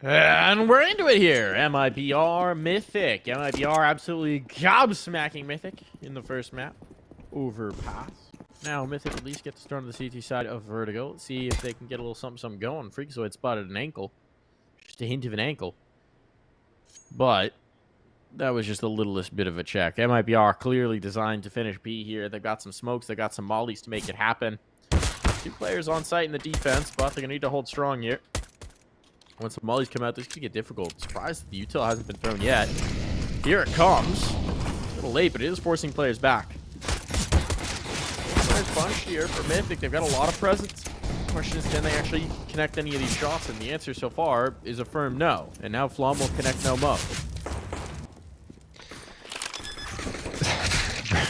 And we're into it here. MIBR Mythic. MIBR absolutely gobsmacking Mythic in the first map. Overpass. Now Mythic at least gets to start on the CT side of Vertigo. Let's see if they can get a little something going. Freakazoid spotted an ankle. Just a hint of an ankle. But that was just the littlest bit of a check. MIBR clearly designed to finish B here. They've got some smokes. They've got some mollies to make it happen. 2 players on site in the defense, but they're going to need to hold strong here. Once the mollies come out, this could get difficult. Surprised that the util hasn't been thrown yet. Here it comes. It's a little late, but it is forcing players back. Players bunched here for Mythic. They've got a lot of presence. The question is, can they actually connect any of these shots? And the answer so far is a firm no. And now Flom will connect no mo.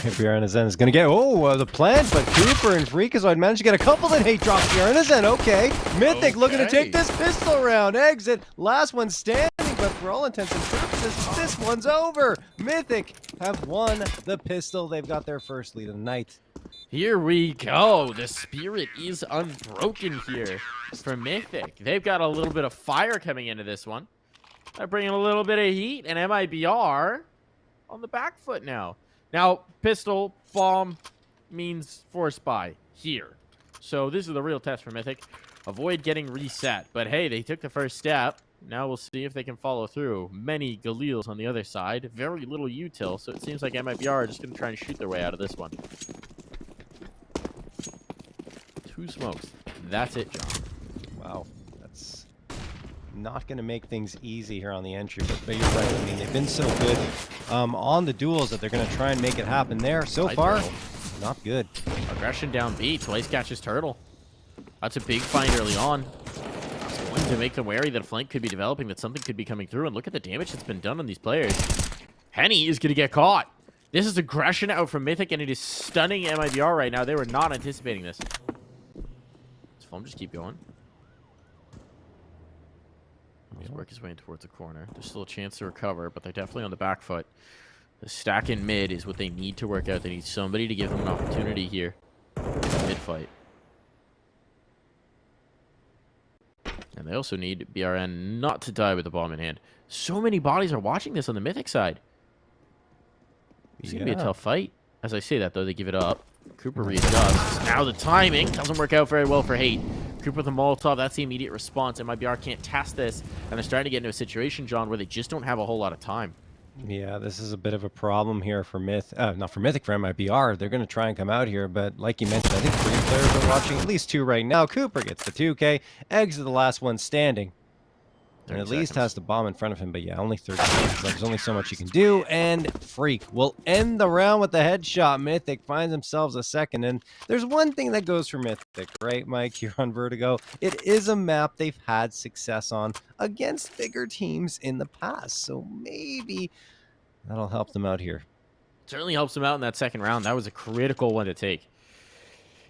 MIBR on his end is going to get, the plant, but Cooper and Freakazoid managed to get a couple that hate drops here on his end. Okay, Mythic looking to take this pistol round. Exit, last one standing, but for all intents and purposes, this one's over. Mythic have won the pistol. They've got their first lead of the night. Here we go. The spirit is unbroken here for Mythic. They've got a little bit of fire coming into this one. They're bringing a little bit of heat, and MIBR on the back foot now. Now, pistol, bomb means force buy here. So this is the real test for Mythic. Avoid getting reset. But hey, they took the first step. Now we'll see if they can follow through. Many Galils on the other side. Very little util. So it seems like MIBR are just going to try and shoot their way out of this one. 2 smokes. That's it, John. Wow, that's not going to make things easy here on the entry, but you're right. I mean, they've been so good on the duels that they're going to try and make it happen there. So far, not good. Aggression down B. Twice catches Turtle. That's a big find early on. It's going to make them wary that a flank could be developing, that something could be coming through. And look at the damage that's been done on these players. Henny is going to get caught. This is aggression out from Mythic, and it is stunning MIBR right now. They were not anticipating this. Let's Flom just keep going. He's working his way in towards the corner. There's still a chance to recover, but they're definitely on the back foot. The stack in mid is what they need to work out. They need somebody to give them an opportunity here. Mid fight. And they also need BRN not to die with the bomb in hand. So many bodies are watching this on the Mythic side. It's going to be a tough fight. As I say that, though, they give it up. Cooper readjusts. Now the timing doesn't work out very well for Hate. Cooper with the Molotov, that's the immediate response. MIBR can't test this, and they're starting to get into a situation, John, where they just don't have a whole lot of time. Yeah, this is a bit of a problem here for not for Mythic, for MIBR. They're going to try and come out here, but like you mentioned, I think 3 players are watching, at least 2 right now. Cooper gets the 2K, Exit the last one standing. And at least has the bomb in front of him, but yeah, only 30 seconds. There's only so much you can do, and Freak will end the round with the headshot. Mythic finds themselves a second, and there's one thing that goes for Mythic, right, Mike, here on Vertigo. It is a map they've had success on against bigger teams in the past, so maybe that'll help them out here. Certainly helps them out in that second round. That was a critical one to take.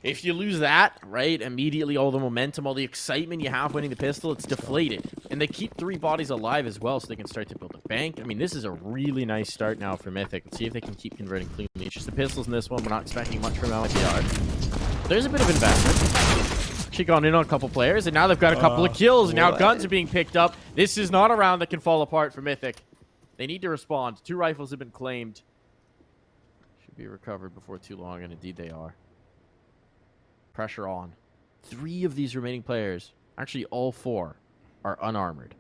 If you lose that, right, immediately all the momentum, all the excitement you have winning the pistol, it's deflated. And they keep 3 bodies alive as well, so they can start to build a bank. I mean, this is a really nice start now for Mythic. Let's see if they can keep converting cleanly. It's just the pistols in this one. We're not expecting much from MIBR. There's a bit of investment. Actually gone in on a couple players, and now they've got a couple of kills, and now guns are being picked up. This is not a round that can fall apart for Mythic. They need to respond. 2 rifles have been claimed. Should be recovered before too long, and indeed they are. Pressure on. 3 of these remaining players, actually all 4, are unarmored.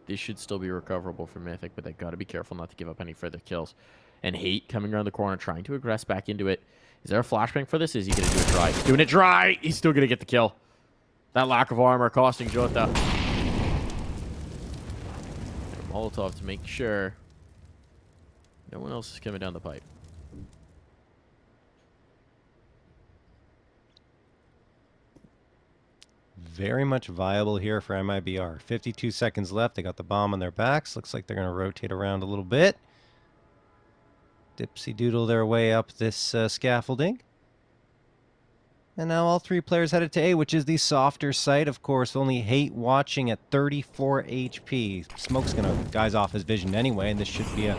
This should still be recoverable for Mythic, but they've got to be careful not to give up any further kills. And Hate coming around the corner, trying to aggress back into it. Is there a flashbang for this? Is he going to do it dry? He's doing it dry! He's still going to get the kill. That lack of armor costing Jota. Molotov to make sure no one else is coming down the pipe. Very much viable here for MIBR. 52 seconds left. They got the bomb on their backs. Looks like they're going to rotate around a little bit. Dipsy doodle their way up this scaffolding. And now all 3 players headed to A, which is the softer site. Of course, only Hate watching at 34 HP. Smoke's going to guys off his vision anyway, and this should be a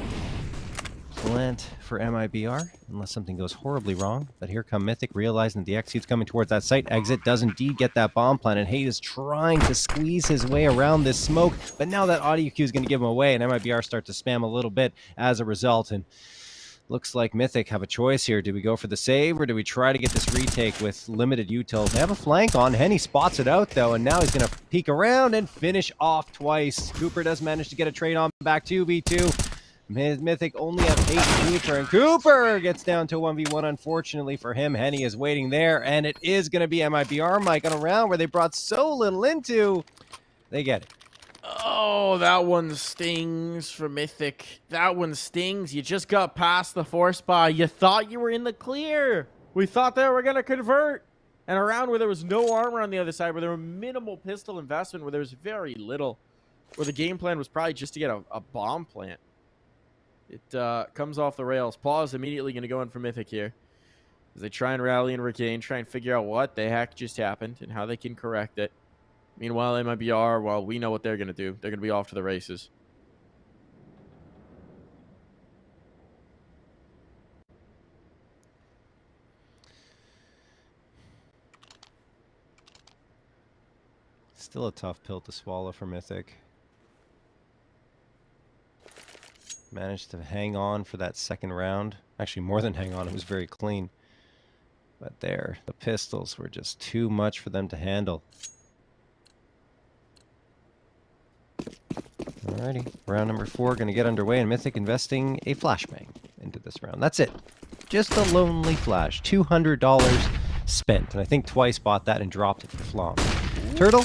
plant for MIBR, unless something goes horribly wrong. But here come Mythic, realizing that the X-Suit's coming towards that site. Exit does indeed get that bomb plant, and Hate is trying to squeeze his way around this smoke. But now that audio cue is going to give him away, and MIBR start to spam a little bit as a result. And looks like Mythic have a choice here. Do we go for the save, or do we try to get this retake with limited utils? They have a flank on. Henny spots it out, though, and now he's going to peek around and finish off twice. Cooper does manage to get a trade on back 2v2. Mythic only have Hate Cooper, and Cooper gets down to 1v1. Unfortunately for him, Henny is waiting there, and it is going to be MIBR, Mike, on a round where they brought so little into. They get it. Oh, that one stings for Mythic. That one stings. You just got past the force buy. You thought you were in the clear. We thought they were going to convert. And a round where there was no armor on the other side, where there were minimal pistol investment, where there was very little, where the game plan was probably just to get a bomb plant. It comes off the rails. Paw is immediately going to go in for Mythic here, as they try and rally and regain, try and figure out what the heck just happened and how they can correct it. Meanwhile, MIBR, well, we know what they're going to do. They're going to be off to the races. Still a tough pill to swallow for Mythic. Managed to hang on for that second round. Actually, more than hang on. It was very clean. But there, the pistols were just too much for them to handle. Alrighty, round number 4 going to get underway, and Mythic investing a flashbang into this round. That's it. Just a lonely flash. $200 spent, and I think twice bought that and dropped it for Flom. Turtle.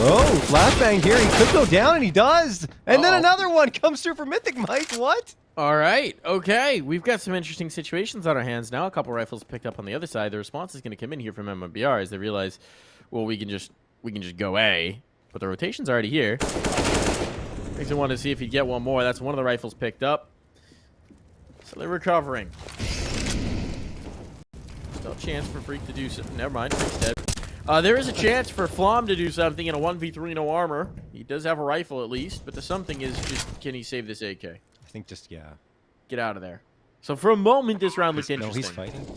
Oh, flashbang here. He could go down, and he does. And then another one comes through for Mythic, Mike. What? All right. Okay. We've got some interesting situations on our hands now. A couple rifles picked up on the other side. The response is going to come in here from MIBR as they realize, well, we can just go A, but the rotation's already here. Makes me want to see if he'd get one more. That's one of the rifles picked up. So they're recovering. Still a chance for Freak to do something. Never mind. Freak's dead. There is a chance for Flom to do something in a 1v3 no armor. He does have a rifle at least, but the something is just, can he save this AK? I think just, yeah. Get out of there. So for a moment, this round looked interesting. No, he's fighting?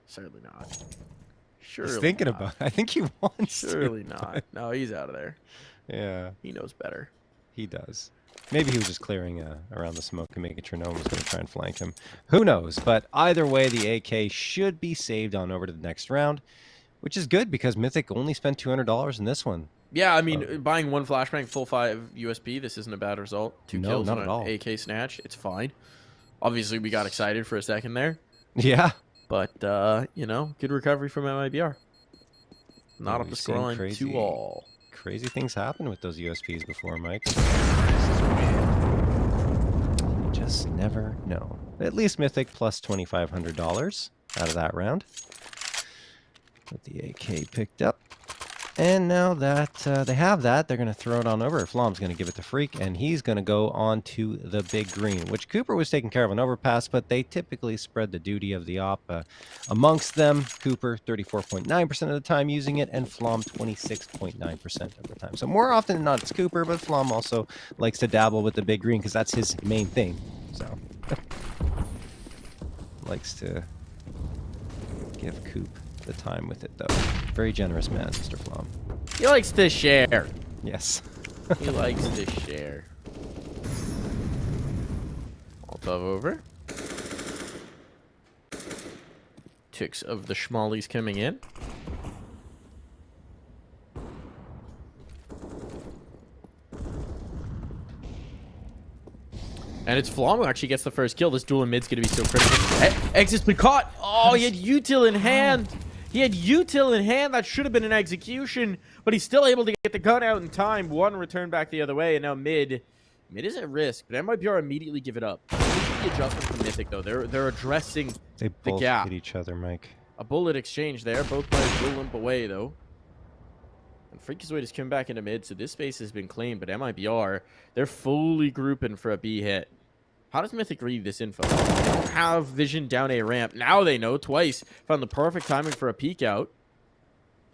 Certainly not. Surely he's thinking not. about it. I think he wants to. Surely not. No, he's out of there. Yeah. He knows better. He does. Maybe he was just clearing around the smoke and making sure no one was going to try and flank him. Who knows? But either way, the AK should be saved on over to the next round, which is good because Mythic only spent $200 in this one. Yeah, I mean, buying one flashbang, full 5 USP, this isn't a bad result. 2 kills not on at an all. AK snatch. It's fine. Obviously, we got excited for a second there. Yeah. But, you know, good recovery from MIBR. Not up the scoreline to all. Crazy things happen with those USPs before, Mike. Just never know. At least Mythic plus $2,500 out of that round. With the AK picked up. And now that they have that, they're going to throw it on over. Flom's going to give it to Freak, and he's going to go on to the big green, which Cooper was taking care of an overpass, but they typically spread the duty of the op amongst them. Cooper 34.9% of the time using it, and Flom 26.9% of the time. So more often than not, it's Cooper, but Flom also likes to dabble with the big green because that's his main thing. So likes to give Coop the time with it, though. Very generous man, Mr. Flom. He likes to share. Yes. He likes to share. Molotov over. Ticks of the schmollies coming in. And it's Flom who actually gets the first kill. This duel in mid's going to be so critical. Exit's been caught. Oh, he had util in hand. He had util in hand. That should have been an execution, but he's still able to get the gun out in time. One return back the other way, and now mid is at risk, but MIBR immediately give it up. The adjustment from Mythic, though. They're addressing they the both gap. hit each other, Mike. A bullet exchange there. Both players will limp away, though. And Freaky's way just coming back into mid, so this space has been claimed, but MIBR, they're fully grouping for a B hit. How does Mythic read this info? They don't have vision down a ramp. Now they know twice. Found the perfect timing for a peek out.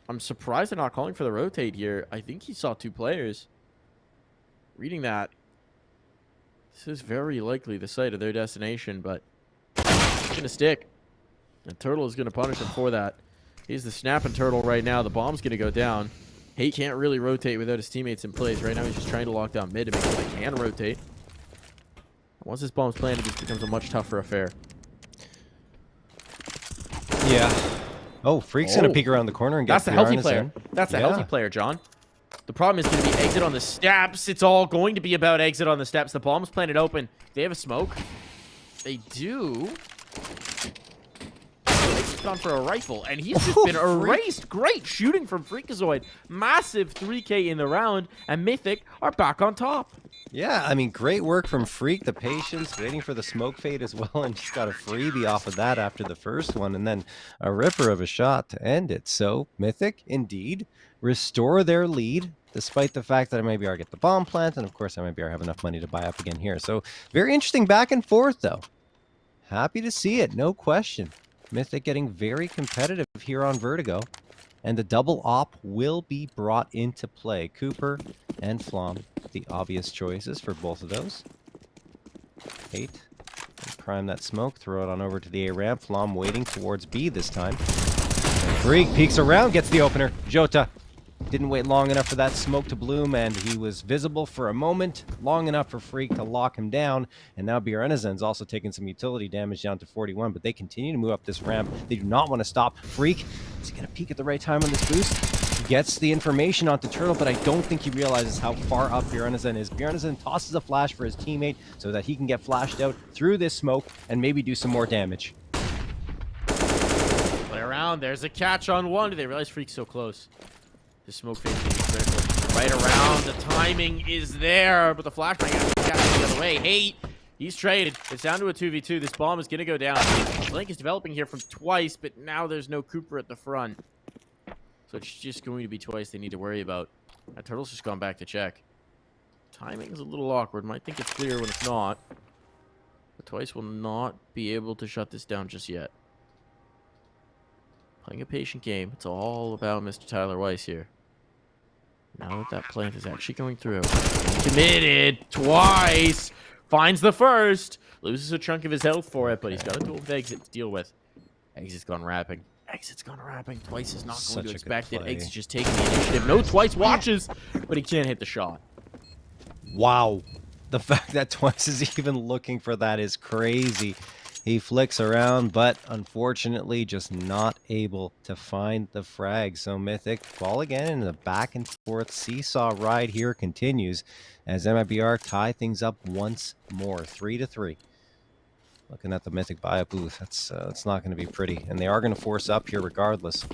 I'm surprised they're not calling for the rotate here. I think he saw 2 players. Reading that. This is very likely the site of their destination, but it's going to stick. And Turtle is going to punish him for that. He's the snapping Turtle right now. The bomb's going to go down. He can't really rotate without his teammates in place. Right now, he's just trying to lock down mid to make sure they can rotate. Once this bomb's planted, this becomes a much tougher affair. Yeah. Oh, Freak's going to peek around the corner and get That's the healthy player. That's the healthy player, John. The problem is going to be exit on the steps. It's all going to be about exit on the steps. The bomb's planted open. They have a smoke. They do. He's gone for a rifle, and he's just been erased. Great shooting from Freakazoid. Massive 3K in the round, and Mythic are back on top. Yeah, I mean, great work from Freak. The patience, waiting for the smoke fade as well, and just got a freebie off of that after the first one, and then a ripper of a shot to end it. So, Mythic, indeed, restore their lead, despite the fact that MIBR get the bomb plant, and of course MIBR have enough money to buy up again here. So, very interesting back and forth, though. Happy to see it, no question. Mythic getting very competitive here on Vertigo. And the double op will be brought into play. Cooper and Flom, the obvious choices for both of those. Hate. Prime that smoke, throw it on over to the A ramp. Flom waiting towards B this time. And Freak peeks around, gets the opener. Jota didn't wait long enough for that smoke to bloom, and he was visible for a moment, long enough for Freak to lock him down. And now Bjornezen's also taking some utility damage down to 41, but they continue to move up this ramp. They do not want to stop. Freak is going to peek at the right time on this boost. He gets the information onto Turtle, but I don't think he realizes how far up Bjornezen is. Bjornezen tosses a flash for his teammate so that he can get flashed out through this smoke and maybe do some more damage. Play around. There's a catch on one. Do they realize Freak's so close? The smoke fade is critical. Right around. The timing is there, but the flashbang has to catch the other way. Hate. He's traded. It's down to a 2v2. This bomb is going to go down. Blink is developing here from Twice, but now there's no Cooper at the front. So it's just going to be Twice they need to worry about. That Turtle's just gone back to check. Timing is a little awkward. Might think it's clear when it's not. But Twice will not be able to shut this down just yet. Playing a patient game. It's all about Mr. Tyler Weiss here. Now that that plant is actually going through. Committed. Twice. Finds the first. Loses a chunk of his health for it, but he's got a duel with Exit to deal with. Exit's gone rapping. Exit's gone rapping. Twice is not going to expect it. Exit's just taking the initiative. No, Twice watches, but he can't hit the shot. Wow. The fact that Twice is even looking for that is crazy. He flicks around, but unfortunately just not able to find the frag. So Mythic fall again, and the back and forth seesaw ride here continues as MIBR tie things up once more, 3-3. Looking at the Mythic buy-up booth, that's not going to be pretty. And they are going to force up here regardless.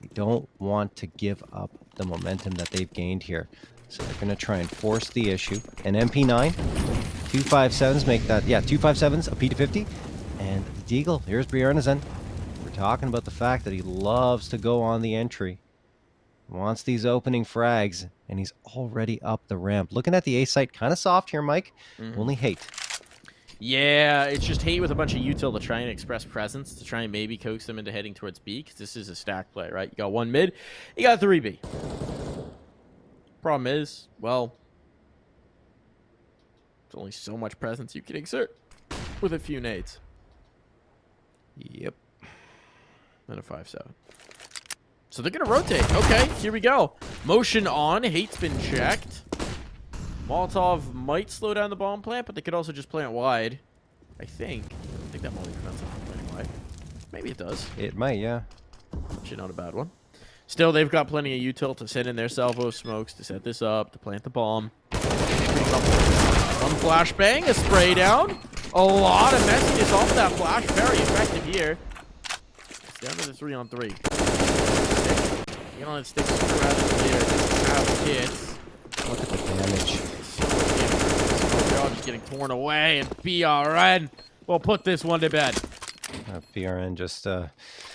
They don't want to give up the momentum that they've gained here. So they're going to try and force the issue. An MP9, 257s make that, yeah, 257s, a P250, and the Deagle. Here's Bjornezen. We're talking about the fact that he loves to go on the entry. Wants these opening frags, and he's already up the ramp. Looking at the A site, kind of soft here, Mike. Only Hate. Yeah, it's just Hate with a bunch of util to try and express presence, to try and maybe coax them into heading towards B, because this is a stack play, right? You got one mid, you got 3B. Problem is, well, there's only so much presence you can exert with a few nades. Yep. And a 5-7. So they're going to rotate. Okay, here we go. Motion on. Hate's been checked. Molotov might slow down the bomb plant, but they could also just plant wide. I think. I don't think that molly prevents them from planting wide. Maybe it does. It might, yeah. Actually, not a bad one. Still, they've got plenty of util to send in their salvo smokes to set this up, to plant the bomb. One flashbang, a spray down. A lot of messiness off that flash. Very effective here. It's down to the 3-on-3. Get on its sticks rather clear. Doesn't have kits. Look at the damage. They're just getting torn away, and BRN will put this one to bed. BRN just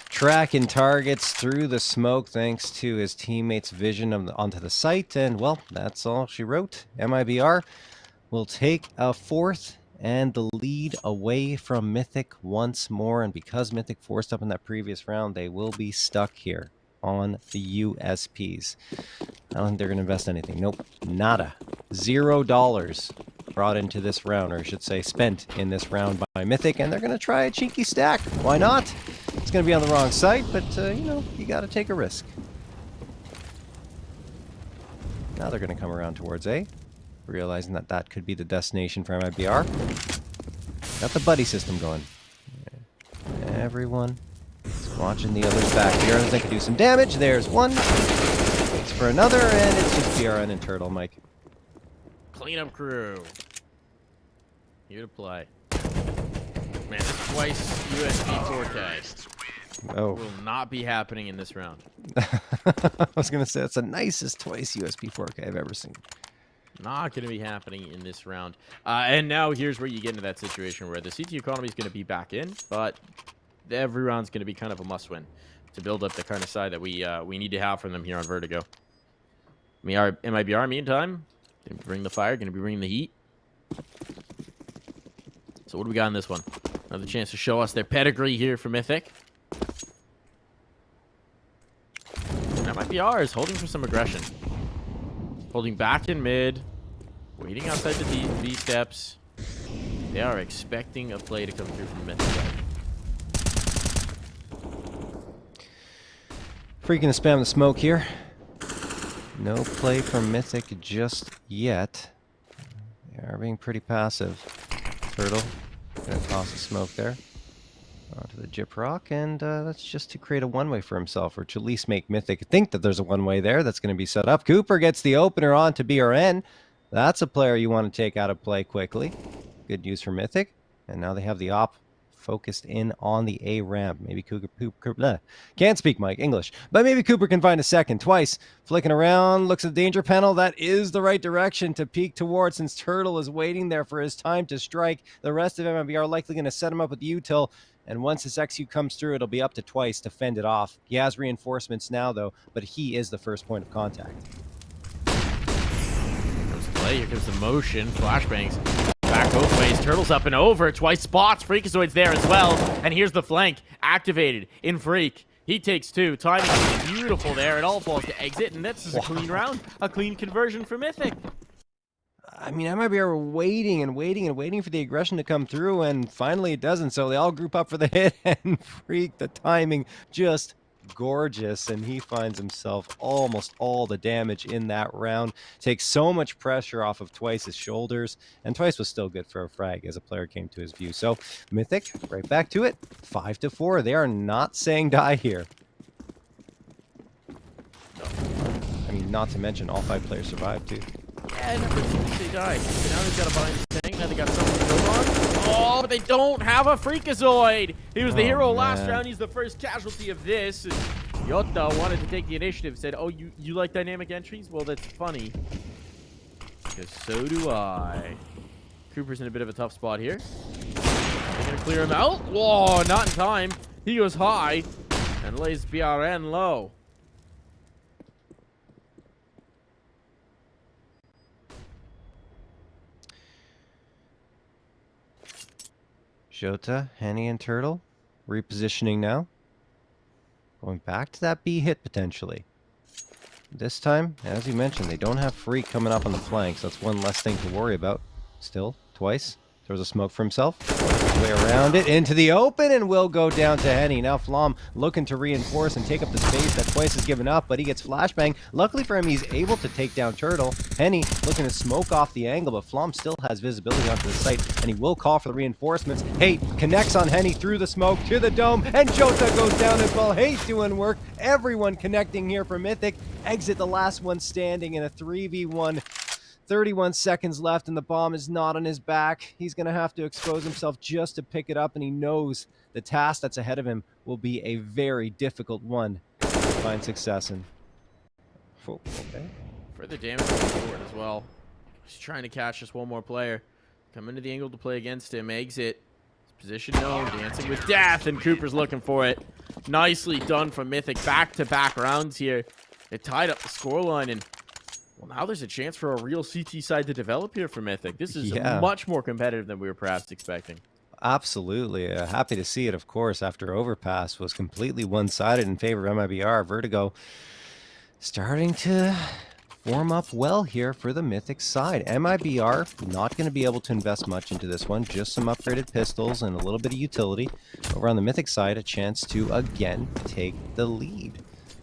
tracking targets through the smoke thanks to his teammates' vision of onto the site, and well, that's all she wrote. MIBR will take a fourth and the lead away from Mythic once more, and because Mythic forced up in that previous round, they will be stuck here on the USPs. I don't think they're going to invest anything. Nope, nada. $0 brought into this round, or I should say spent in this round by Mythic, and they're going to try a cheeky stack. Why not? It's going to be on the wrong site, but, you know, you got to take a risk. Now they're going to come around towards A, realizing that that could be the destination for MIBR. Got the buddy system going. Everyone is watching the others back here as they can do some damage. There's one. Waits for another, and it's just BRN and Turtle, Mike. Cleanup crew. Here to play. Man, this twice USB 4K. Oh. Will not be happening in this round. I was going to say, that's the nicest twice USB 4K I've ever seen. Not going to be happening in this round. And now here's where you get into that situation where the CT economy is going to be back in, but every round's going to be kind of a must-win to build up the kind of side that we need to have from them here on Vertigo. MIBR, meantime, going to bring the fire, going to be bringing the heat. So what do we got in this one? Another chance to show us their pedigree here for Mythic. And that might be ours, holding for some aggression. Holding back in mid. Waiting outside the B steps. They are expecting a play to come through from Mythic. Freaking to spam the smoke here. No play from Mythic just yet. They are being pretty passive. Turtle gonna toss the smoke there onto the Jip Rock, and that's just to create a one-way for himself, or to at least make Mythic think that there's a one-way there that's going to be set up. Cooper gets the opener onto BRN. That's a player you want to take out of play quickly. Good news for Mythic, and now they have the op focused in on the A ramp. Maybe Cooper can't speak Mike English, but maybe Cooper can find a second. Twice flicking around, looks at the danger panel. That is the right direction to peek towards, since Turtle is waiting there for his time to strike. The rest of MIBR are likely going to set him up with the util, and once his XU comes through, it'll be up to Twice to fend it off. He has reinforcements now, though, but he is the first point of contact. Comes the play, here comes the motion, flashbangs. Back both ways, Turtle's up and over, Twice spots, Freakazoid's there as well, and here's the flank, activated in Freak. He takes two, timing is beautiful there, it all falls to exit, and this is a clean round, a clean conversion for Mythic. I mean, MIBR were waiting and waiting and waiting for the aggression to come through, and finally it doesn't, so they all group up for the hit, and Freak, the timing just gorgeous, and he finds himself almost all the damage in that round. Takes so much pressure off of Twice's shoulders, and Twice was still good for a frag as a player came to his view. So Mythic, right back to it, 5-4. They are not saying die here. No. I mean, not to mention all 5 players survived too. Yeah, never seems they die. So now they've got to bind the tank, now they got something to build on. Oh, but they don't have a Freakazoid! He was the hero last round, he's the first casualty of this. And Yota wanted to take the initiative, said, oh, you like dynamic entries? Well, that's funny. Because so do I. Cooper's in a bit of a tough spot here. They're going to clear him out. Whoa, not in time. He goes high and lays BRN low. Jota, Henny, and Turtle repositioning now. Going back to that B hit potentially. This time, as you mentioned, they don't have Freak coming up on the flanks. That's one less thing to worry about. Still, Twice throws a smoke for himself. Way around it into the open, and will go down to Henny. Now Flom looking to reinforce and take up the space that Twice has given up, but he gets flashbang. Luckily for him, he's able to take down Turtle. Henny looking to smoke off the angle, but Flom still has visibility onto the site, and he will call for the reinforcements. Hate connects on Henny through the smoke to the dome, and Jota goes down as well. Hate doing work. Everyone connecting here for Mythic. Exit the last one standing in a 3v1. 31 seconds left, and the bomb is not on his back. He's going to have to expose himself just to pick it up, and he knows the task that's ahead of him will be a very difficult one to find success in. Okay. Further damage on the board as well. He's trying to catch just one more player. Come into the angle to play against him. Exit. Position known. Dancing with death, and Cooper's looking for it. Nicely done from Mythic. Back-to-back rounds here. It tied up the scoreline, and well, now there's a chance for a real CT side to develop here for Mythic. This is much more competitive than we were perhaps expecting. Absolutely. Happy to see it, of course, after Overpass was completely one-sided in favor of MIBR. Vertigo starting to form up well here for the Mythic side. MIBR not going to be able to invest much into this one, just some upgraded pistols and a little bit of utility. Over on the Mythic side, a chance to again take the lead.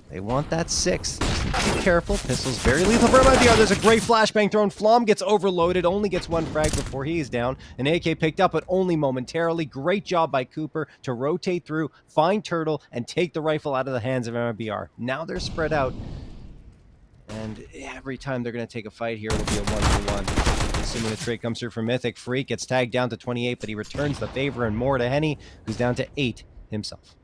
They want that 6. Just need to be careful. Pistols very lethal for MIBR. There's a great flashbang thrown. Flom gets overloaded, only gets 1 frag before he's down. An AK picked up, but only momentarily. Great job by Cooper to rotate through, find Turtle, and take the rifle out of the hands of MIBR. Now they're spread out. And every time they're going to take a fight here, it'll be a 1-for-1. Assuming the trade comes through for Mythic. Freak gets tagged down to 28, but he returns the favor and more to Henny, who's down to 8 himself.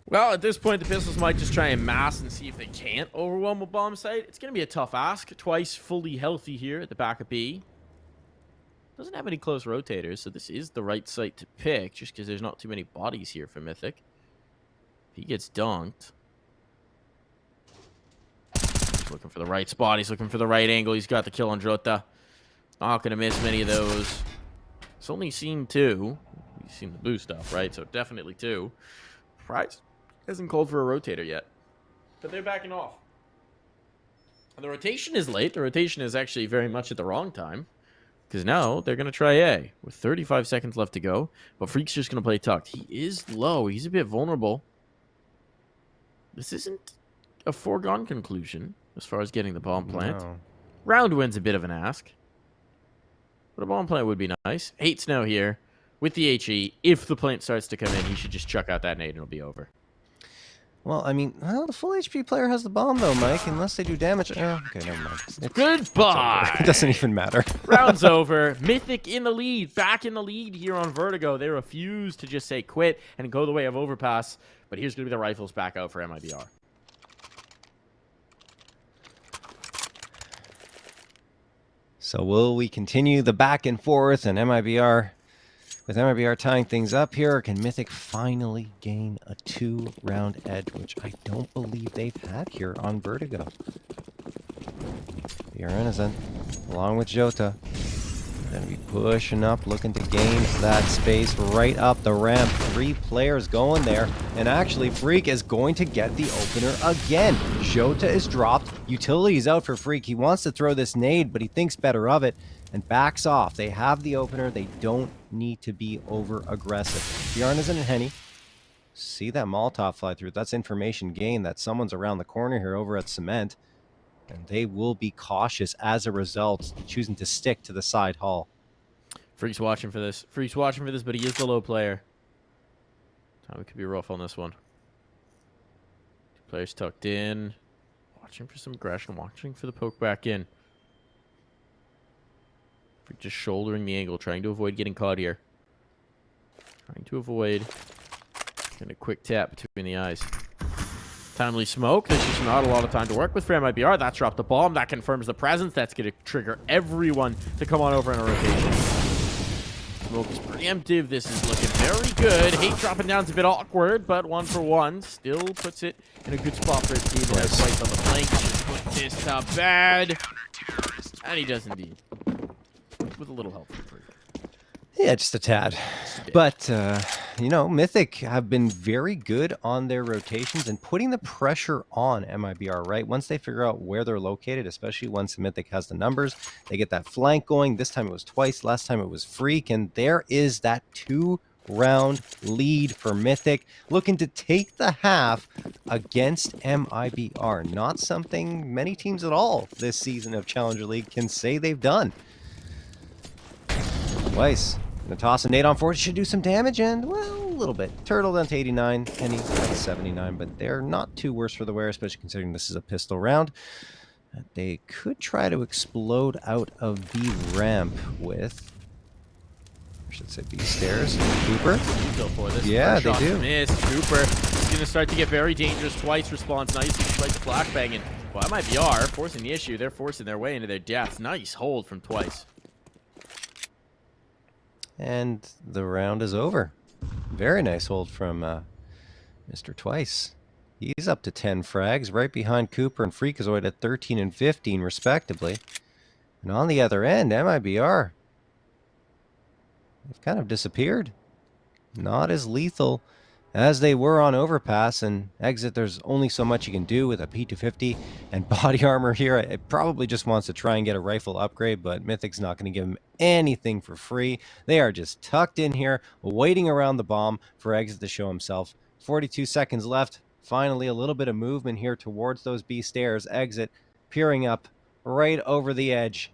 Well, at this point, the Pistols might just try and mass and see if they can't overwhelm a bomb site. It's going to be a tough ask. Twice fully healthy here at the back of B. Doesn't have any close rotators, so this is the right site to pick, just because there's not too many bodies here for Mythic. If he gets dunked. He's looking for the right spot. He's looking for the right angle. He's got the kill on Jota. Not going to miss many of those. He's only seen 2. He's seen the blue stuff, right? So definitely 2. Price hasn't called for a rotator yet. But they're backing off. And the rotation is late. The rotation is actually very much at the wrong time. Because now they're going to try A with 35 seconds left to go. But Freak's just going to play tucked. He is low. He's a bit vulnerable. This isn't a foregone conclusion as far as getting the bomb plant. No. Round win's a bit of an ask. But a bomb plant would be nice. 8's now here with the HE. If the plant starts to come in, he should just chuck out that nade and it'll be over. Well, I mean, the full HP player has the bomb, though, Mike, unless they do damage. Okay, never mind. Goodbye! It doesn't even matter. Round's over. Mythic in the lead. Back in the lead here on Vertigo. They refuse to just say quit and go the way of overpass. But here's going to be the rifles back out for MIBR. So will we continue the back and forth and MIBR... With MIBR tying things up here, or can Mythic finally gain a 2-round edge, which I don't believe they've had here on Vertigo? Innocent, along with Jota, going to be pushing up, looking to gain that space right up the ramp. 3 players going there, and actually Freak is going to get the opener again. Jota is dropped, utility is out for Freak. He wants to throw this nade, but he thinks better of it and backs off. They have the opener. They don't need to be over-aggressive. Bjarnason and Henny see that Molotov fly through. That's information gained that someone's around the corner here over at Cement. And they will be cautious as a result, choosing to stick to the side hall. Freak's watching for this. Freak's watching for this, but he is the low player. Time could be rough on this one. 2 players tucked in. Watching for some aggression. Watching for the poke back in. Freak just shouldering the angle. Trying to avoid getting caught here. Trying to avoid. And a quick tap between the eyes. Timely smoke. There's just not a lot of time to work with for MIBR. That's dropped the bomb. That confirms the presence. That's going to trigger everyone to come on over in a rotation. Smoke is preemptive. This is looking very good. Hate dropping down is a bit awkward, but 1 for 1 still puts it in a good spot for his team. And has Twice on the flank. Just put this to bed. And he does indeed. With a little help from Freak. Yeah, just a tad. But, you know, Mythic have been very good on their rotations and putting the pressure on MIBR, right? Once they figure out where they're located, especially once Mythic has the numbers, they get that flank going. This time it was Twice. Last time it was Freak. And there is that 2-round lead for Mythic, looking to take the half against MIBR. Not something many teams at all this season of Challenger League can say they've done. Twice. Gonna toss a nade on forward. Should do some damage, and, well, a little bit. Turtle down to 89, Henny down to 79, but they're not too worse for the wear, especially considering this is a pistol round. They could try to explode out of B ramp with, I should say, B stairs. Cooper. Go for this. Yeah, they do. Missed. Cooper is going to start to get very dangerous. Twice responds nicely, despite the flashbang. And, well, that might be R forcing the issue. They're forcing their way into their deaths. Nice hold from Twice. And the round is over. Very nice hold from Mr. Twice. He's up to 10 frags, right behind Cooper and Freakazoid at 13 and 15, respectively. And on the other end, MIBR, they've kind of disappeared. Not as lethal as they were on overpass, and exit, there's only so much you can do with a P250 and body armor here. It probably just wants to try and get a rifle upgrade, but Mythic's not going to give him anything for free. They are just tucked in here, waiting around the bomb for exit to show himself. 42 seconds left. Finally, a little bit of movement here towards those B stairs. Exit peering up right over the edge.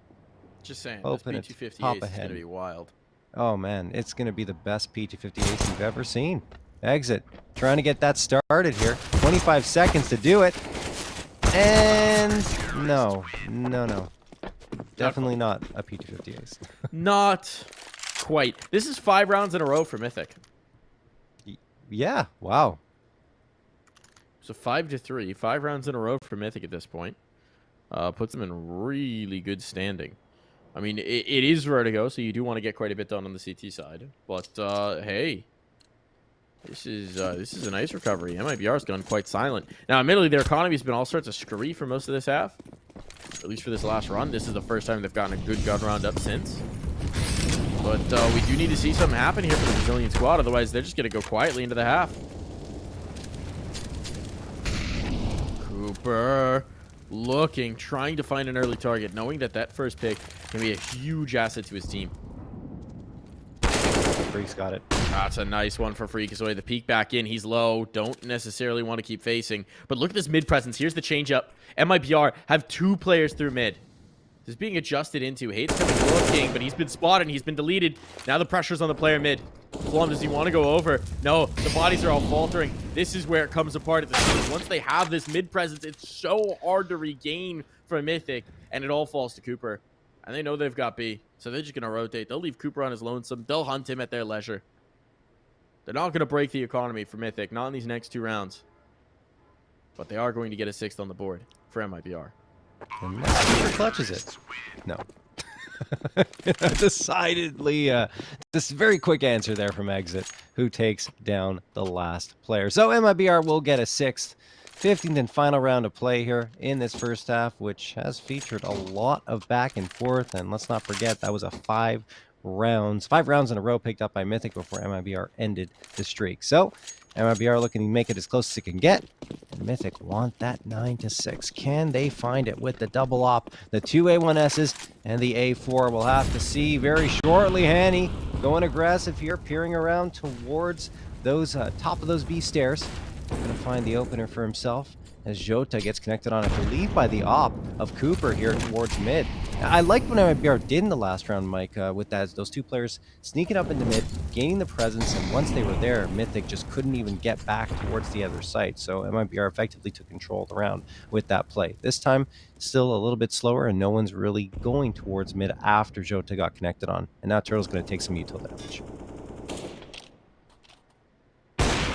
Just saying, this Hoping to P250 pop ace is going ahead. to be wild. Oh man, it's going to be the best P250 ace you've ever seen. Exit, trying to get that started here. 25 seconds to do it. And no. Definitely not a P250 ace. Not quite. This is 5 rounds in a row for Mythic. Yeah, wow. So 5-3. 5 rounds in a row for Mythic at this point. Puts them in really good standing. I mean, it is Vertigo, so you do want to get quite a bit done on the CT side. But, hey. This is a nice recovery. MIBR's gone quite silent. Now, admittedly, their economy's been all sorts of screwy for most of this half. At least for this last run. This is the first time they've gotten a good gun round up since. But we do need to see something happen here for the Brazilian squad. Otherwise, they're just going to go quietly into the half. Cooper looking, trying to find an early target, knowing that that first pick can be a huge asset to his team. Freak's got it. That's a nice one for Freakazoid. The peek back in. He's low. Don't necessarily want to keep facing. But look at this mid presence. Here's the change up. MIBR have 2 players through mid. This is being adjusted into. Hate's coming looking, but he's been spotted and he's been deleted. Now the pressure's on the player mid. Flom, does he want to go over? No, the bodies are all faltering. This is where it comes apart at the seams. Once they have this mid presence, it's so hard to regain for Mythic, and it all falls to Cooper. And they know they've got B, so they're just going to rotate. They'll leave Cooper on his lonesome. They'll hunt him at their leisure. They're not going to break the economy for Mythic, not in these next 2 rounds. But they are going to get a 6th on the board for MIBR. And Cooper clutches it. No. Decidedly, this very quick answer there from Exit, who takes down the last player. So MIBR will get a 6th, 15th and final round of play here in this first half, which has featured a lot of back and forth. And let's not forget, that was a 5 rounds in a row picked up by Mythic before MIBR ended the streak. So MIBR looking to make it as close as it can get. And Mythic want that 9-6. Can they find it with the double op, the 2 A1Ss, and the A4? We'll have to see very shortly. Hanny going aggressive here, peering around towards those top of those B stairs. Going to find the opener for himself as Jota gets connected on, I believe, by the op of Cooper here towards mid. I liked what MIBR did in the last round, Mike, with those 2 players sneaking up into mid, gaining the presence, and once they were there, Mythic just couldn't even get back towards the other site. So MIBR effectively took control of the round with that play. This time, still a little bit slower, and no one's really going towards mid after Jota got connected on. And now Turtle's going to take some util damage.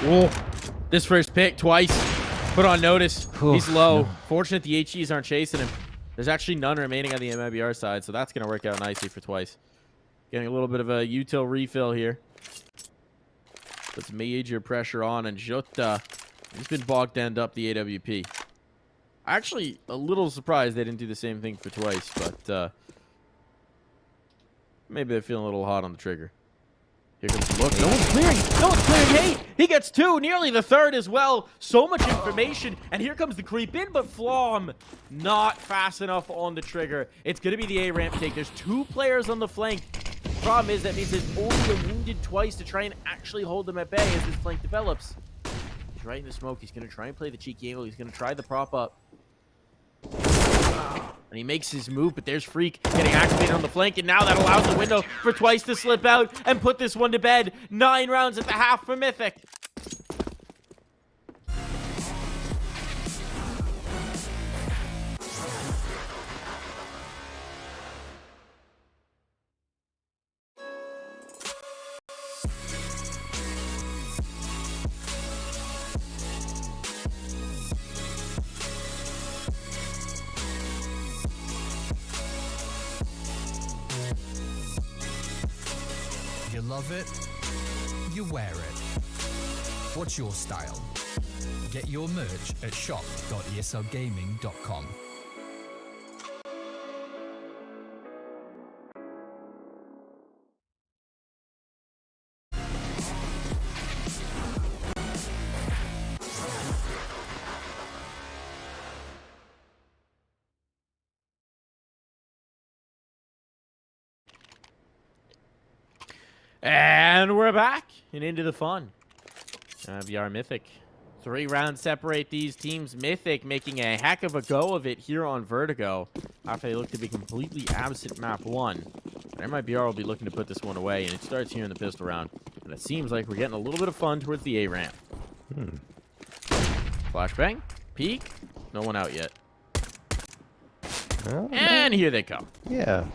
Whoa. This first pick twice. Put on notice. Oof, He's low. no. Fortunate the HEs aren't chasing him. There's actually none remaining on the MIBR side, so that's going to work out nicely for twice. Getting a little bit of a util refill here. Puts major pressure on, and Jota, he's been bogged down up the AWP. Actually, a little surprised they didn't do the same thing for twice, but maybe they're feeling a little hot on the trigger. Here comes the look. No one's clearing. No one's clearing. Hey, he gets 2, nearly the 3rd as well. So much information. And here comes the creep in, but Flom not fast enough on the trigger. It's going to be the A ramp take. There's 2 players on the flank. Problem is, that means there's only a wounded twice to try and actually hold them at bay as this flank develops. He's right in the smoke. He's going to try and play the cheeky angle. He's going to try the prop up. And he makes his move, but there's Freak getting activated on the flank, and now that allows the window for twice to slip out and put this one to bed. 9 rounds at the half for Mythic. You love it, you wear it. What's your style? Get your merch at shop.eslgaming.com. And we're back and into the fun. MIBR Mythic. 3 rounds separate these teams. Mythic making a heck of a go of it here on Vertigo after they look to be completely absent map 1. But MIBR will be looking to put this one away, and it starts here in the pistol round. And it seems like we're getting a little bit of fun towards the A ramp. Flashbang. Peek. No one out yet. Well, And here they come. yeah.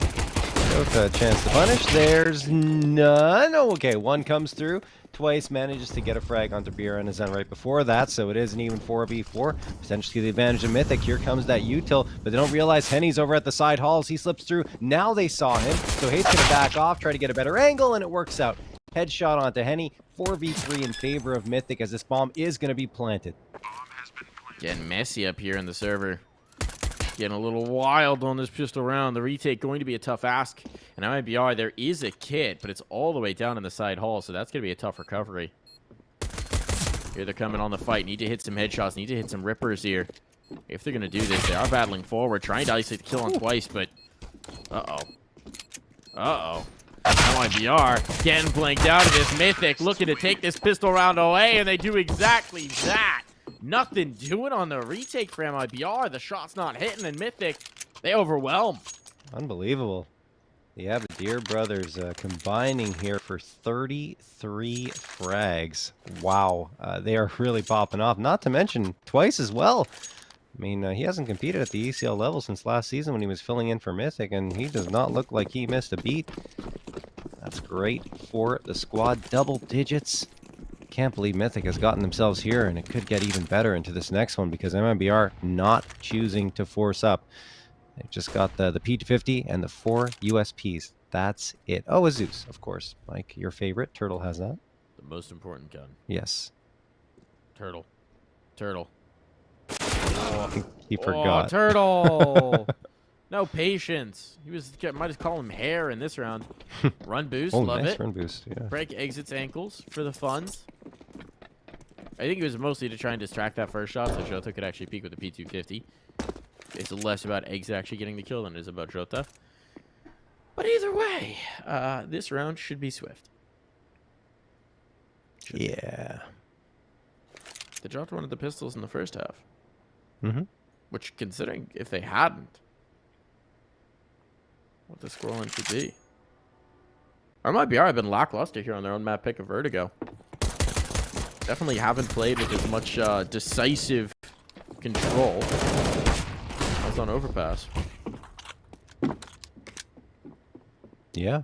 Jota, chance to punish. There's none. Oh, okay, one comes through. Twice manages to get a frag onto BR and his end right before that, so it is an even 4v4. Potentially the advantage of Mythic. Here comes that util, but they don't realize Henny's over at the side halls. He slips through. Now they saw him, so Hate's gonna back off, try to get a better angle, and it works out. Headshot onto Henny. 4v3 in favor of Mythic as this bomb is gonna be planted. Getting messy up here in the server. Getting a little wild on this pistol round. The retake going to be a tough ask. And MIBR, there is a kit, but it's all the way down in the side hall, so that's going to be a tough recovery. Here they're coming on the fight. Need to hit some headshots. Need to hit some rippers here. If they're going to do this, they are battling forward, trying to isolate the kill on twice, but... Uh-oh. Uh-oh. MIBR getting blanked out of this. Mythic looking to take this pistol round away, and they do exactly that. Nothing doing on the retake for MIBR. The shot's not hitting, and Mythic, they overwhelm. Unbelievable. The Abadir brothers combining here for 33 frags. Wow. They are really popping off. Not to mention twice as well. I mean, he hasn't competed at the ECL level since last season when he was filling in for Mythic, and he does not look like he missed a beat. That's great for the squad. Double digits. Can't believe Mythic has gotten themselves here, and it could get even better into this next one because MIBR not choosing to force up. They've just got the P250 and the 4 USPs. That's it. Oh, a Zeus, of course. Like your favorite. Turtle has that. The most important gun. Yes. Turtle. Turtle. He forgot. Oh, Turtle! No patience. He was might just call him hair in this round. Run boost, Oh, love nice it. run boost, yeah. Break exits ankles for the funds. I think it was mostly to try and distract that first shot so Jota could actually peek with the P250. It's less about exit actually getting the kill than it is about Jota. But either way, this round should be swift. Yeah. They dropped one of the pistols in the first half. Mm-hmm. Which, considering if they hadn't, what the scoreline should be. MIBR have been lackluster here on their own map pick of Vertigo. Definitely haven't played with as much decisive control as on Overpass. Yeah.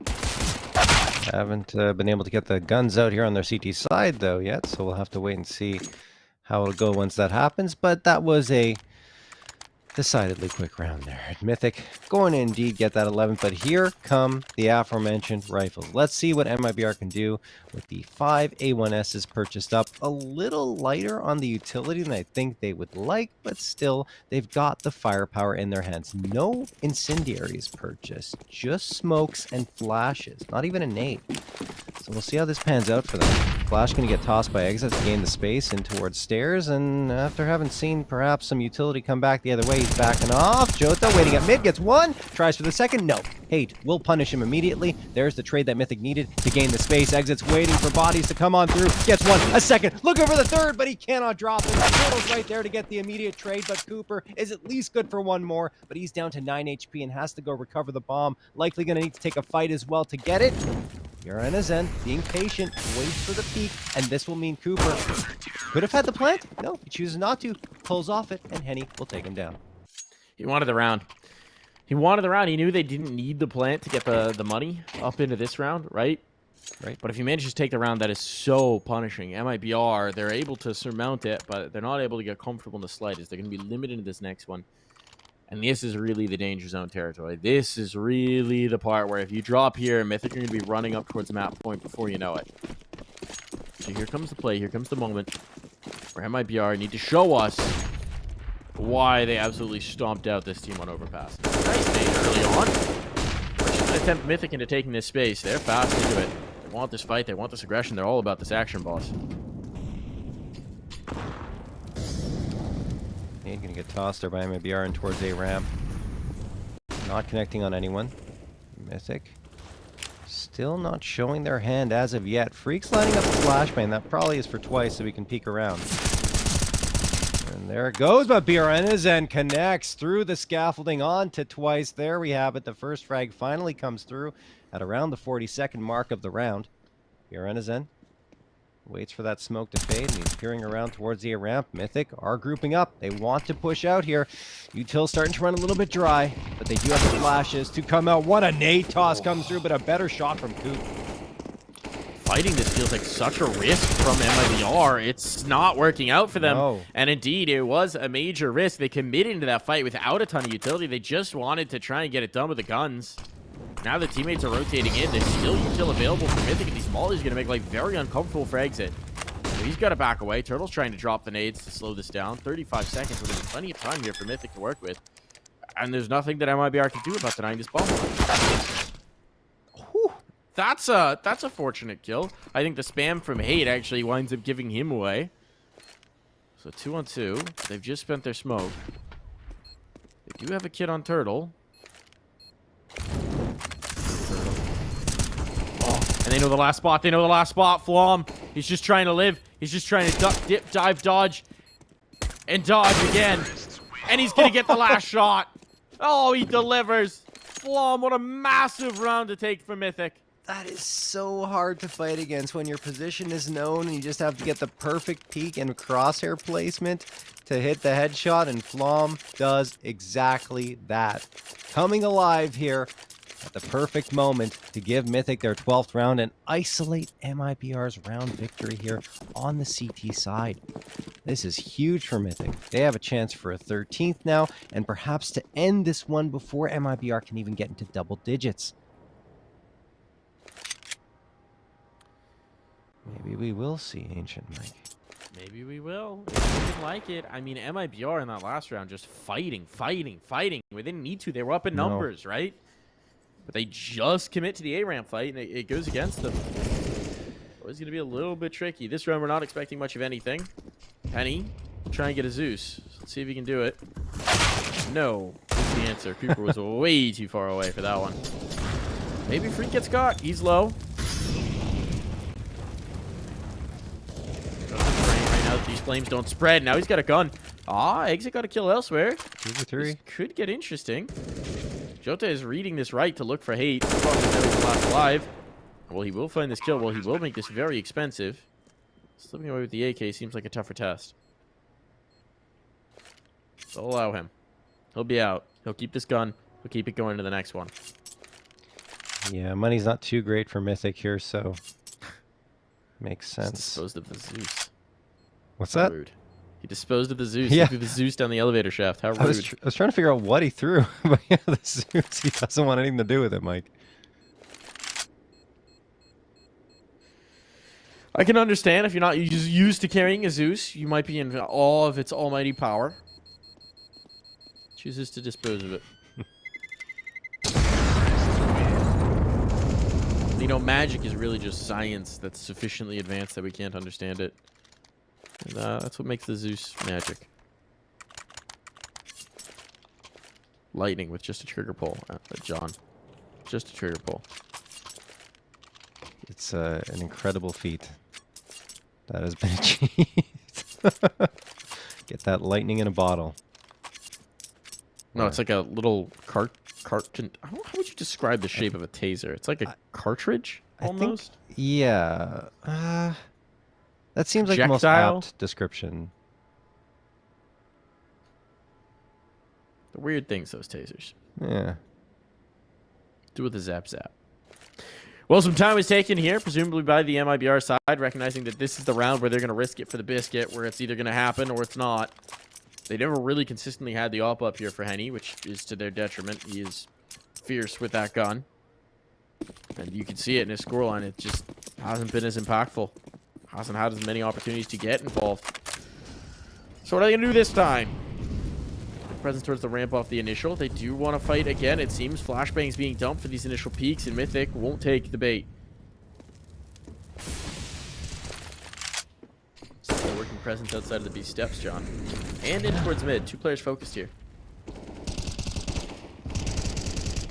Haven't been able to get the guns out here on their CT side, though, yet, so we'll have to wait and see how it'll go once that happens, but that was a decidedly quick round there. Mythic going to indeed get that 11th, but here come the aforementioned rifles. Let's see what MIBR can do with the 5 A1Ss purchased up. A little lighter on the utility than I think they would like, but still, they've got the firepower in their hands. No incendiaries purchased, just smokes and flashes, not even a nade. So we'll see how this pans out for them. Flash going to get tossed by exit to gain the space in towards stairs, and after having seen perhaps some utility come back the other way, he's backing off. Jota waiting at mid, gets one, tries for the second, no. Hate will punish him immediately. There's the trade that Mythic needed to gain the space. Exit's waiting for bodies to come on through, gets one, a second, looking for the third, but he cannot drop it. Turtle's right there to get the immediate trade, but Cooper is at least good for one more, but he's down to 9 HP and has to go recover the bomb. Likely going to need to take a fight as well to get it. You're on his end, being patient, waits for the peak, and this will mean Cooper could have had the plant. No, he chooses not to, pulls off it, and Henny will take him down. He wanted the round. He wanted the round. He knew they didn't need the plant to get the money up into this round, right? Right. But if he manages to take the round, that is so punishing. MIBR, they're able to surmount it, but they're not able to get comfortable in the slightest. They're going to be limited in this next one. And this is really the danger zone territory. This is really the part where if you drop here, Mythic are going to be running up towards the map point before you know it. So here comes the play. Here comes the moment where MIBR need to show us why they absolutely stomped out this team on Overpass. Nice nade early on. First attempt Mythic into taking this space. They're fast into it. They want this fight. They want this aggression. They're all about this action, boss. He's going to get tossed there by MIBR and towards A ramp. Not connecting on anyone. Mythic Still not showing their hand as of yet. Freak's lining up the flashbang. That probably is for twice so we can peek around. And there it goes, but BRN connects through the scaffolding onto twice. There we have it. The first frag finally comes through at around the 40-second mark of the round. BRN waits for that smoke to fade, and he's peering around towards the ramp. Mythic are grouping up. They want to push out here. Util's starting to run a little bit dry, but they do have the flashes to come out. What a nade toss comes through, but a better shot from Coop. Fighting this feels like such a risk from MIBR. It's not working out for them. No. And indeed, it was a major risk. They committed into that fight without a ton of utility. They just wanted to try and get it done with the guns. Now the teammates are rotating in. There's still util available for Mythic, and these mollies are going to make life very uncomfortable for Exit. So he's got to back away. Turtle's trying to drop the nades to slow this down. 35 seconds, so there's plenty of time here for Mythic to work with. And there's nothing that MIBR can do about denying this bomb. Whew. That's a fortunate kill. I think the spam from Hate actually winds up giving him away. So 2-on-2. They've just spent their smoke. They do have a kid on Turtle. And they know the last spot. They know the last spot. Flom. He's just trying to live. He's just trying to duck, dip, dive, dodge. And dodge again. And he's going to get the last shot. Oh, he delivers. Flom, what a massive round to take for Mythic. That is so hard to fight against when your position is known and you just have to get the perfect peek and crosshair placement to hit the headshot, and Flom does exactly that. Coming alive here at the perfect moment to give Mythic their 12th round and isolate MIBR's round victory here on the CT side. This is huge for Mythic. They have a chance for a 13th now, and perhaps to end this one before MIBR can even get into double digits. Maybe we will see Ancient Mike. Maybe we will. If we didn't like it. I mean, MIBR in that last round just fighting. We didn't need to. They were up in numbers, right? But they just commit to the A-ramp fight, and it goes against them. So it's going to be a little bit tricky. This round, we're not expecting much of anything. Penny, try and get a Zeus. Let's see if he can do it. No, that's the answer. Cooper was way too far away for that one. Maybe Freak gets got. He's low. Right now, these flames don't spread. Now he's got a gun. Ah, Exit got a kill elsewhere. 2-3. This could get interesting. Jota is reading this right to look for Hate. As long as he's last alive. Well, he will find this kill. Well, he will make this very expensive. Slipping away with the AK seems like a tougher test. So allow him. He'll be out. He'll keep this gun. He'll keep it going to the next one. Yeah, money's not too great for Mythic here, so makes sense. Disposed of the Zeus. What's How that? rude. He disposed of the Zeus. Yeah. He threw the Zeus down the elevator shaft. How rude. I was trying to figure out what he threw, but yeah, the Zeus, he doesn't want anything to do with it, Mike. I can understand if you're not used to carrying a Zeus, you might be in awe of its almighty power. Chooses to dispose of it. You know, magic is really just science that's sufficiently advanced that we can't understand it. And, that's what makes the Zeus magic. Lightning with just a trigger pull, John. Just a trigger pull. It's an incredible feat that has been achieved. Get that lightning in a bottle. No, it's like a little carton. How would you describe the shape of a taser? It's like a cartridge, almost? I think, yeah. That seems like the most apt description. The weird things, those tasers. Yeah. Do with the zap zap. Well, some time was taken here, presumably by the MIBR side, recognizing that this is the round where they're going to risk it for the biscuit, where it's either going to happen or it's not. They never really consistently had the op up here for Henny, which is to their detriment. He is fierce with that gun. And you can see it in his scoreline. It just hasn't been as impactful. Hasn't had as many opportunities to get involved. So what are they going to do this time? Presence towards the ramp off the initial. They do want to fight again. It seems flashbangs being dumped for these initial peaks, and Mythic won't take the bait. Still working presence outside of the B steps, John. And in towards mid. 2 players focused here.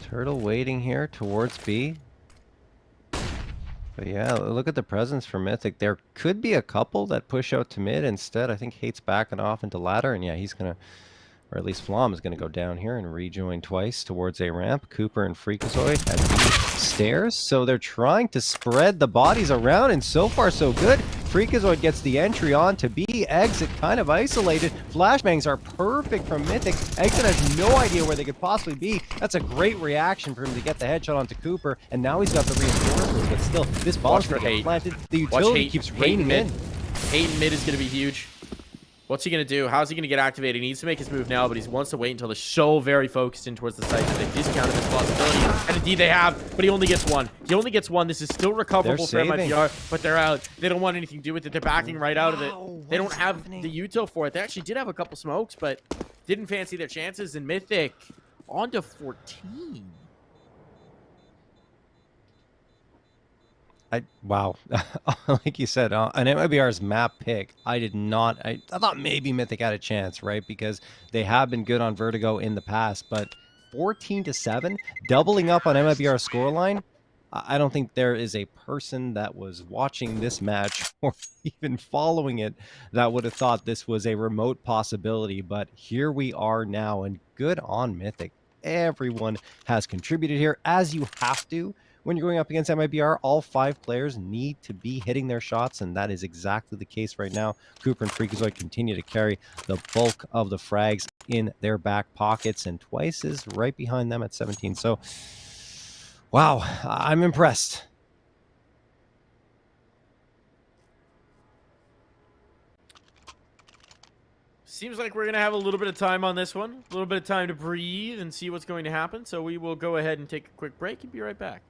Turtle waiting here towards B. But yeah, look at the presence for Mythic. There could be a couple that push out to mid instead. I think Hate's backing off into ladder, and yeah, he's gonna, or at least Flom is gonna go down here and rejoin twice towards A ramp. Cooper and Freakazoid at the stairs. So they're trying to spread the bodies around, and so far so good. Freakazoid gets the entry on to B. Exit kind of isolated. Flashbangs are perfect from Mythic. Exit has no idea where they could possibly be. That's a great reaction for him to get the headshot onto Cooper, and now he's got the reinforcements, but still, this ball's going to get planted. The utility keeps raining in. Hate in mid is going to be huge. What's he going to do? How's he going to get activated? He needs to make his move now, but he wants to wait until they're so very focused in towards the site that they discounted this possibility. And indeed they have, but he only gets one. He only gets one. This is still recoverable for MIBR, but they're out. They don't want anything to do with it. They're backing right out of it. They don't have the util for it. They actually did have a couple smokes, but didn't fancy their chances. And Mythic on to 14. Wow. Like you said, an MIBR's map pick, I thought maybe Mythic had a chance, right? Because they have been good on Vertigo in the past, but 14-7, doubling up on MIBR's scoreline, I don't think there is a person that was watching this match or even following it that would have thought this was a remote possibility, but here we are now, and good on Mythic. Everyone has contributed here, as you have to. When you're going up against MIBR, all 5 players need to be hitting their shots, and that is exactly the case right now. Cooper and Freakazoid continue to carry the bulk of the frags in their back pockets, and Twice is right behind them at 17. So, wow, I'm impressed. Seems like we're going to have a little bit of time on this one. A little bit of time to breathe and see what's going to happen. So we will go ahead and take a quick break and be right back.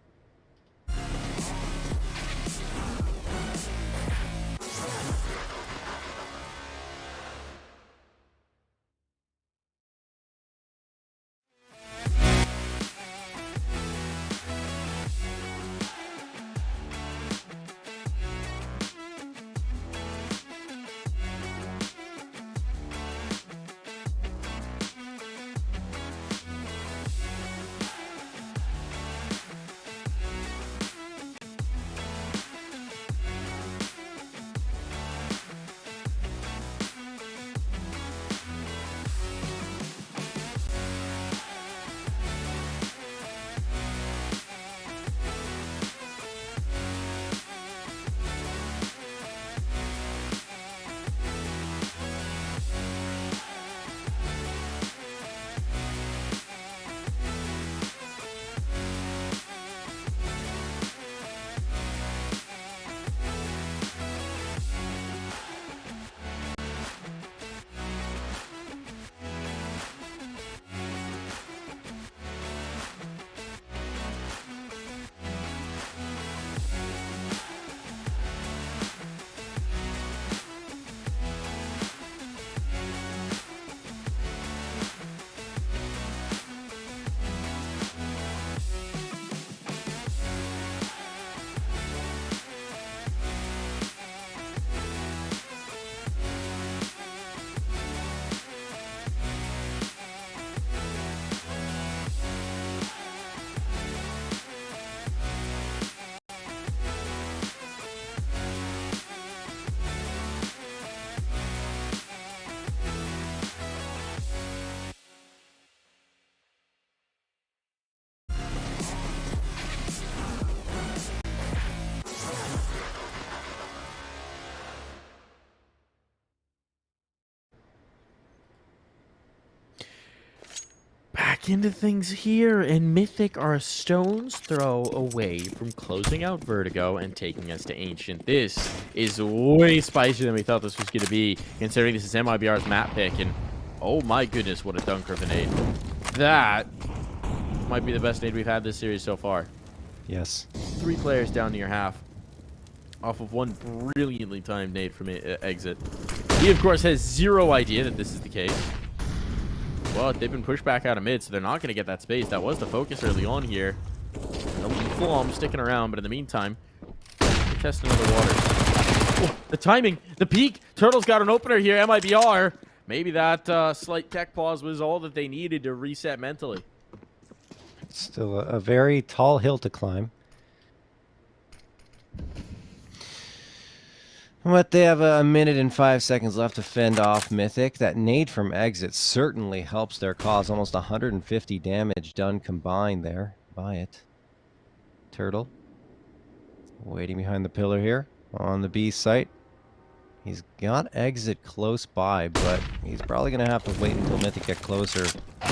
Back into things here, and Mythic are a stone's throw away from closing out Vertigo and taking us to Ancient. This is way spicier than we thought this was going to be, considering this is MIBR's map pick, and oh my goodness, what a dunker of a nade. That might be the best nade we've had this series so far. Yes. 3 players down near half, off of one brilliantly timed nade from Exit. He, of course, has zero idea that this is the case. Well, they've been pushed back out of mid, so they're not going to get that space. That was the focus early on here. Flom sticking around, but in the meantime, they're testing other waters. Oh, the timing, the peak. Turtle's got an opener here, MIBR. Maybe that slight tech pause was all that they needed to reset mentally. Still a very tall hill to climb. But they have a minute and 5 seconds left to fend off Mythic. That nade from exit certainly helps their cause. Almost 150 damage done combined there by it. Turtle waiting behind the pillar here on the B site. He's got exit close by, but he's probably going to have to wait until Mythic get closer,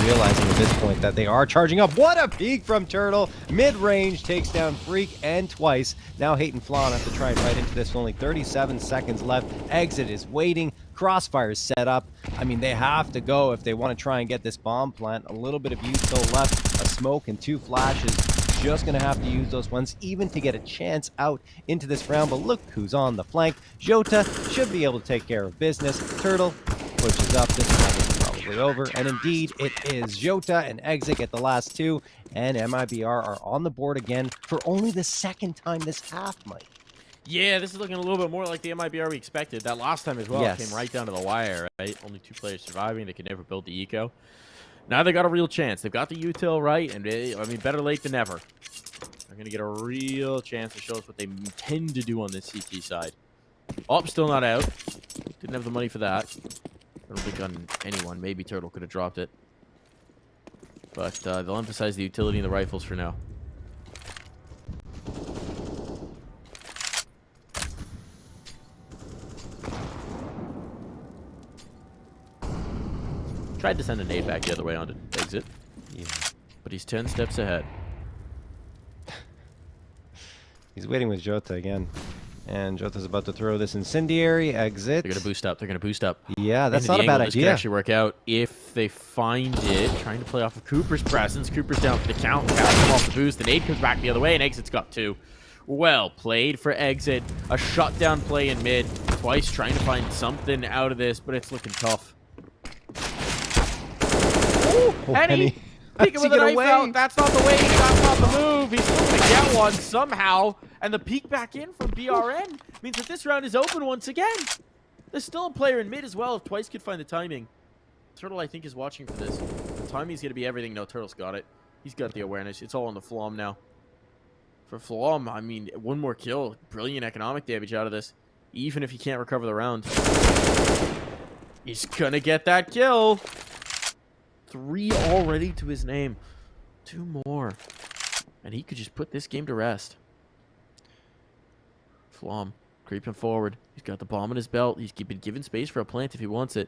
realizing at this point that they are charging up. What a peek from Turtle! Mid-range takes down Freak and Twice. Now Hate and Flan have to try and fight into this. Only 37 seconds left. Exit is waiting. Crossfire is set up. I mean, they have to go if they want to try and get this bomb plant. A little bit of util left, a smoke and 2 flashes. Just going to have to use those ones even to get a chance out into this round. But look who's on the flank. Jota should be able to take care of business. Turtle pushes up. This round is probably over. And indeed, it is. Jota and Exit get the last 2. And MIBR are on the board again for only the second time this half, Mike. Yeah, this is looking a little bit more like the MIBR we expected. That last time as well came right down to the wire, right? Only 2 players surviving. They could never build the eco. Now they got a real chance. They've got the util right, and I mean, better late than never. They're going to get a real chance to show us what they intend to do on this CT side. Oh, still not out. Didn't have the money for that. I don't think on anyone. Maybe Turtle could have dropped it. But they'll emphasize the utility in the rifles for now. Tried to send a nade back the other way onto exit. Yeah. But he's 10 steps ahead. He's waiting with Jota again. And Jota's about to throw this incendiary. Exit. They're going to boost up. They're going to boost up. Yeah, that's not a bad This could idea. actually work out if they find it. Trying to play off of Cooper's presence. Cooper's down for the count. Caps him off the boost. The nade comes back the other way, and Exit's got 2. Well played for Exit. A shutdown play in mid. Twice trying to find something out of this, but it's looking tough. Ooh, Henny! Peeking with a knife out. That's not the way. That's not the move. He's still going to get one somehow. And the peek back in from BRN means that this round is open once again. There's still a player in mid as well if Twice could find the timing. Turtle, I think, is watching for this. The timing's going to be everything. No, Turtle's got it. He's got the awareness. It's all on the Flom now. For Flom, I mean, 1 more kill. Brilliant economic damage out of this. Even if he can't recover the round. He's going to get that kill. 3 already to his name. 2 more. And he could just put this game to rest. Flom creeping forward. He's got the bomb in his belt. He's been given space for a plant if he wants it.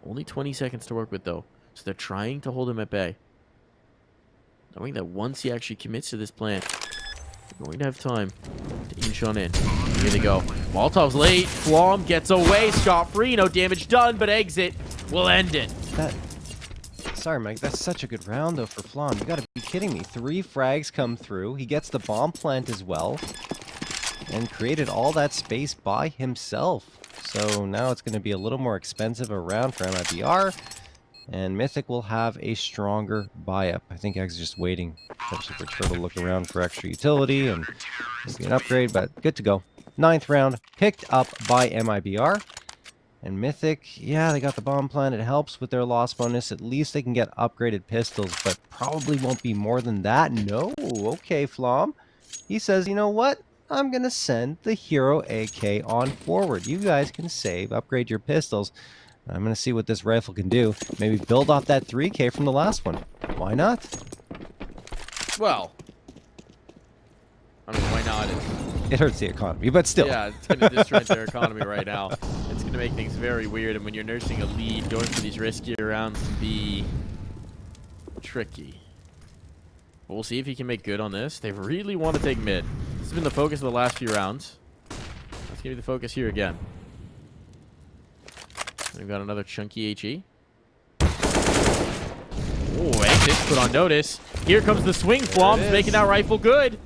Only 20 seconds to work with, though. So they're trying to hold him at bay. Knowing that once he actually commits to this plant, they're going to have time to inch on in. Here they go. Molotov's late. Flom gets away scot-free. No damage done, but Exit will end it. Sorry, Mike. That's such a good round, though, for Flom. You gotta be kidding me. 3 frags come through. He gets the bomb plant as well. And created all that space by himself. So now it's going to be a little more expensive a round for MIBR. And Mythic will have a stronger buy-up. I think X is just waiting potentially for Turtle to look around for extra utility and maybe an upgrade, but good to go. 9th round, picked up by MIBR. And Mythic, yeah, they got the bomb plant. It helps with their loss bonus. At least they can get upgraded pistols, but probably won't be more than that. No, okay, Flom. He says, you know what? I'm going to send the Hero AK on forward. You guys can save, upgrade your pistols. I'm going to see what this rifle can do. Maybe build off that 3K from the last one. Why not? Well, I mean, why not? It hurts the economy, but still. Yeah, it's going to destroy their economy right now. It's going to make things very weird, and when you're nursing a lead, going for these riskier rounds can be tricky. But we'll see if he can make good on this. They really want to take mid. This has been the focus of the last few rounds. That's going to be the focus here again. And we've got another chunky HE. Oh, Exit put on notice. Here comes the swing. Flom's making that rifle good.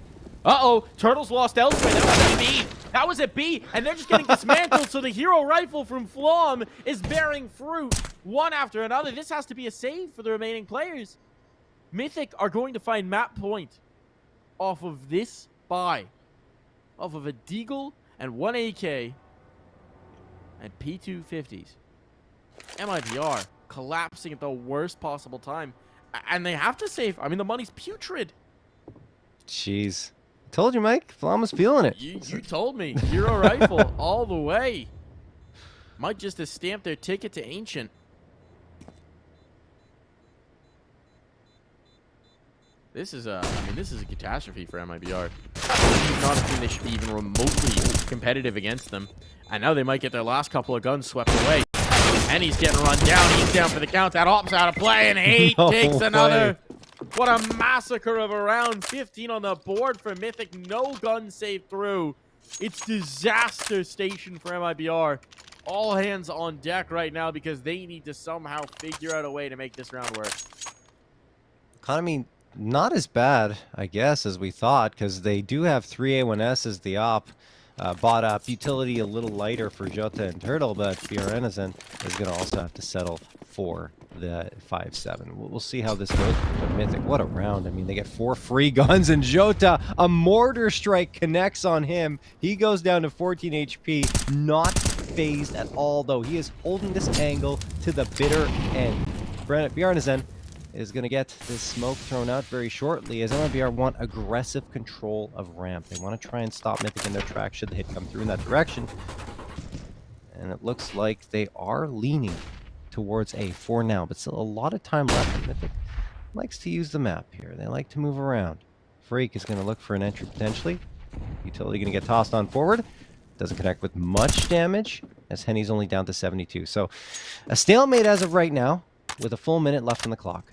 Uh-oh, Turtle's lost elsewhere. That was at B. That was at B, and they're just getting dismantled, so the hero rifle from Flom is bearing fruit one after another. This has to be a save for the remaining players. Mythic are going to find map point off of this buy. Off of a Deagle and 1 AK and P250s. MIBR collapsing at the worst possible time. And they have to save. I mean, the money's putrid. Jeez. Told you, Mike. Flom was feeling it. You told me. Hero rifle all the way. Might just have stamped their ticket to Ancient. This is a catastrophe for MIBR. Not a team they should be even remotely competitive against them. And now they might get their last couple of guns swept away. And he's getting run down. He's down for the count. That op's out of play, and 8 takes another. What a massacre of a round. 15 on the board for Mythic. No gun saved through. It's disaster station for MIBR. All hands on deck right now because they need to somehow figure out a way to make this round work. Economy not as bad, I guess, as we thought, because they do have 3 A1S as the op. Bought up utility a little lighter for Jota and Turtle, but Fiorenzen is going to also have to settle for the 5-7. We'll see how this goes. But Mythic, what a round. I mean, they get 4 free guns, and Jota, a mortar strike connects on him. He goes down to 14 HP, not phased at all, though. He is holding this angle to the bitter end. Fiorenzen is going to get this smoke thrown out very shortly as MIBR want aggressive control of ramp. They want to try and stop Mythic in their track should the hit come through in that direction. And it looks like they are leaning towards A for now, but still a lot of time left. And Mythic likes to use the map here. They like to move around. Freak is going to look for an entry potentially. Utility going to get tossed on forward. Doesn't connect with much damage as Henny's only down to 72. So a stalemate as of right now with a full minute left on the clock.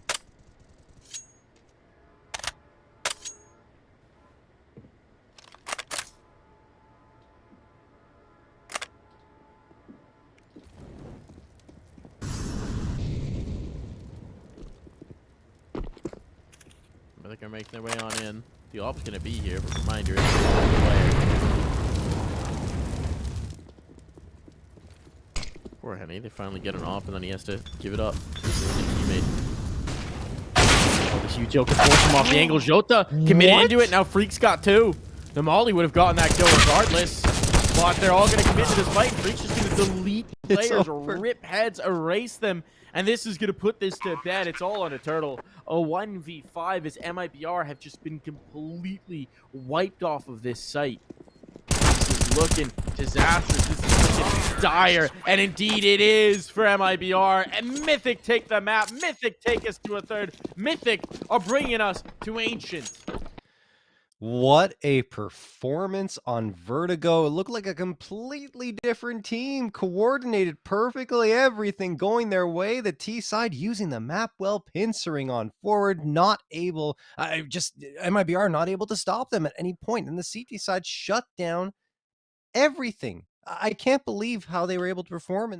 I think they're making their way on in. The op's going to be here, but reminder, it's on the way. Poor Henny, they finally get an op, and then he has to give it up to his teammate. Oh, this huge joke can force him off the angle. Jota committed into it. Now Freak's got 2. The Molly would have gotten that kill regardless. But they're all going to commit to this fight. Freak's just going to delete players, rip heads, erase them. And this is going to put this to bed. It's all on a Turtle. A 1v5 as MIBR have just been completely wiped off of this site. This is looking disastrous. This is looking dire. And indeed it is for MIBR. And Mythic take the map. Mythic take us to a third. Mythic are bringing us to Ancient. What a performance on Vertigo. It looked like a completely different team, coordinated perfectly, everything going their way. The T side using the map well, pincering on forward, not able, MIBR not able to stop them at any point. And the CT side shut down everything. I can't believe how they were able to perform in